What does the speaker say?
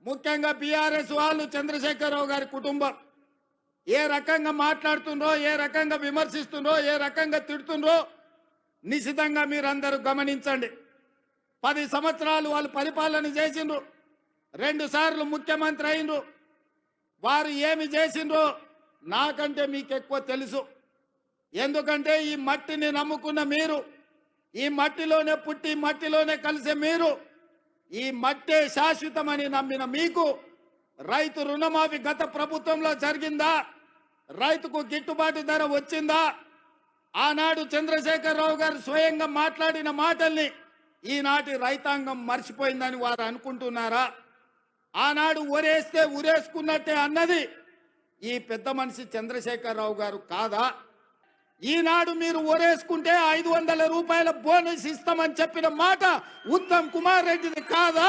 ముఖ్యంగా బీఆర్ఎస్ వాళ్ళు చంద్రశేఖరరావు గారి కుటుంబం ఏ రకంగా మాట్లాడుతుండ్రో, ఏ రకంగా విమర్శిస్తుండ్రో, ఏ రకంగా తిడుతుండ్రో నిశితంగా మీరందరూ గమనించండి. 10 సంవత్సరాలు వాళ్ళు పరిపాలన చేసిండ్రు, 2 సార్లు ముఖ్యమంత్రి అయినరు. వారు ఏమి చేసిండ్రో నాకంటే మీకు ఎక్కువ తెలుసు. ఎందుకంటే ఈ మట్టిని నమ్ముకున్న మీరు, ఈ మట్టిలోనే పుట్టి మట్టిలోనే కలిసే మీరు, ఈ మట్టే శాశ్వతమని నమ్మిన మీకు రైతు రుణమాఫీ గత ప్రభుత్వంలో జరిగిందా? రైతుకు గిట్టుబాటు ధర వచ్చిందా? ఆనాడు చంద్రశేఖరరావు గారు స్వయంగా మాట్లాడిన మాటల్ని ఈనాటి రైతాంగం మర్చిపోయిందని వారు అనుకుంటున్నారా? ఆనాడు ఊరేస్తే ఊరేసుకున్నట్టే అన్నది ఈ పెద్ద మనిషి చంద్రశేఖరరావు గారు కాదా? ఈనాడు మీరు ఊరేసుకుంటే 500 రూపాయల బోనస్ ఇస్తామని చెప్పిన మాట ఉత్తమ్ కుమార్ రెడ్డిది కాదా?